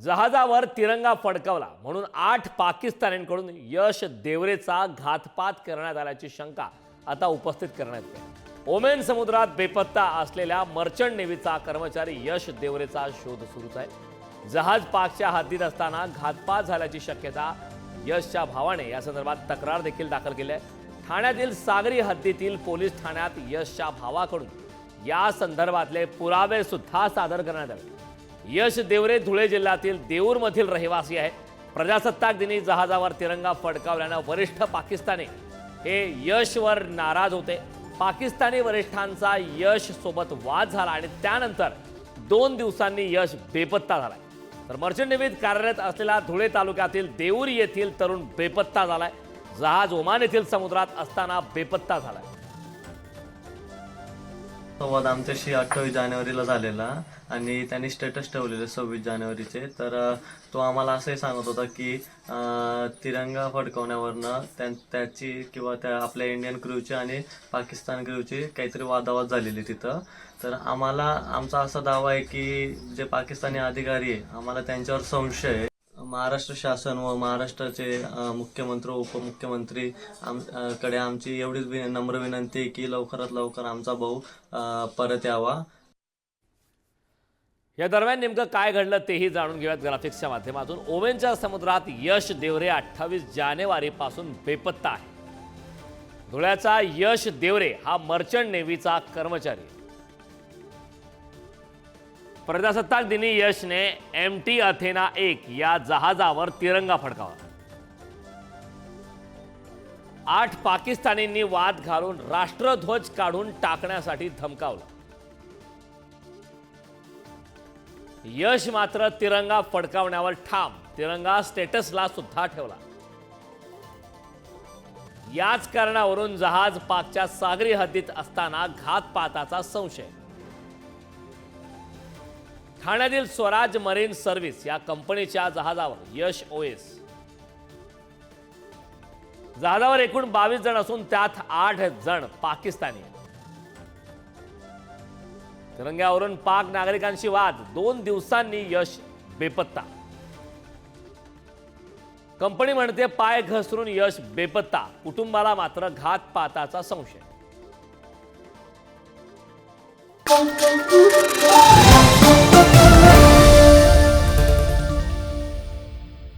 जहाजावर तिरंगा फडकवला म्हणून 8 पाकिस्तानींकडून यश देवरेचा घातपात करण्यात आल्याची शंका आता उपस्थित करण्यात येते। ओमेन समुद्रात बेपत्ता असलेल्या मर्चंट नेव्हीचा कर्मचारी यश देवरेचा शोध सुरूच आहे। जहाज पाकच्या हद्दीत असताना घातपात झाल्याची शक्यता यशच्या भावाने या संदर्भात तक्रार देखील दाखल केली आहे। ठाण्यातील सागरी हद्दीतील पोलीस ठाण्यात यशच्या भावाकडून या संदर्भातले पुरावे सुद्धा सादर करण्यात आले। यश देवरे धुळे जिल्ह्यातील देऊरमधील रहिवासी आहे। प्रजासत्ताक दिनी जहाजावर तिरंगा फडकावल्यानं वरिष्ठ पाकिस्तानी हे यशवर नाराज होते। पाकिस्तानी वरिष्ठांचा यश सोबत वाद झाला आणि त्यानंतर 2 दिवसांनी यश बेपत्ता झालाय। तर मर्चंट नेव्हीत कार्यरत असलेला धुळे तालुक्यातील देऊर येथील तरुण बेपत्ता झालाय। जहाज ओमान येथील समुद्रात असताना बेपत्ता झालाय। संवाद आमच्याशी 28 जानेवारीला झालेला आणि त्यांनी स्टेटस ठेवलेले 26 जानेवारीचे। तर तो आम्हाला असंही सांगत होता की तिरंगा फडकवण्यावरनं त्याची किंवा त्या आपल्या इंडियन क्रूची आणि पाकिस्तान क्रूची काहीतरी वादावाद झालेली तिथं। तर आमचा असा दावा आहे की जे पाकिस्तानी अधिकारी आहे आम्हाला त्यांच्यावर संशय आहे। महाराष्ट्र शासन व महाराष्ट्राचे मुख्यमंत्री उपमुख्यमंत्री कडे आमची एवढीच नम्र विनंती आहे की लवकरात लवकर आमचा भाऊ परत यावा। या दरम्यान नेमकं काय घडलं तेही जाणून घेऊयात ग्राफिक्सच्या माध्यमातून। ओमेनच्या समुद्रात यश देवरे 28 जानेवारीपासून बेपत्ता आहे। धुळ्याचा यश देवरे हा मर्चंट नेव्हीचा कर्मचारी। प्रजासत्ताक दिनी यशने MT अथेना 1 या जहाजावर तिरंगा फडकावला। 8 पाकिस्तानींनी वाद घालून राष्ट्रध्वज काढून टाकण्यासाठी धमकावलं। यश मात्र तिरंगा फडकावण्यावर ठाम, तिरंगा स्टेटसला सुद्धा ठेवला। याच कारणावरून जहाज पाकच्या सागरी हद्दीत असताना घातपाताचा संशय। ठाण्यातील स्वराज मरीन सर्व्हिस या कंपनीच्या जहाजावर यश OS जहाजावर एकूण 22 जण असून त्यात 8 जण पाकिस्तानी आहेत। तिरंग्यावरून पाक नागरिकांशी वाद, 2 दिवसांनी यश बेपत्ता। कंपनी म्हणते पाय घसरून यश बेपत्ता, कुटुंबाला मात्र घातपाताचा संशय।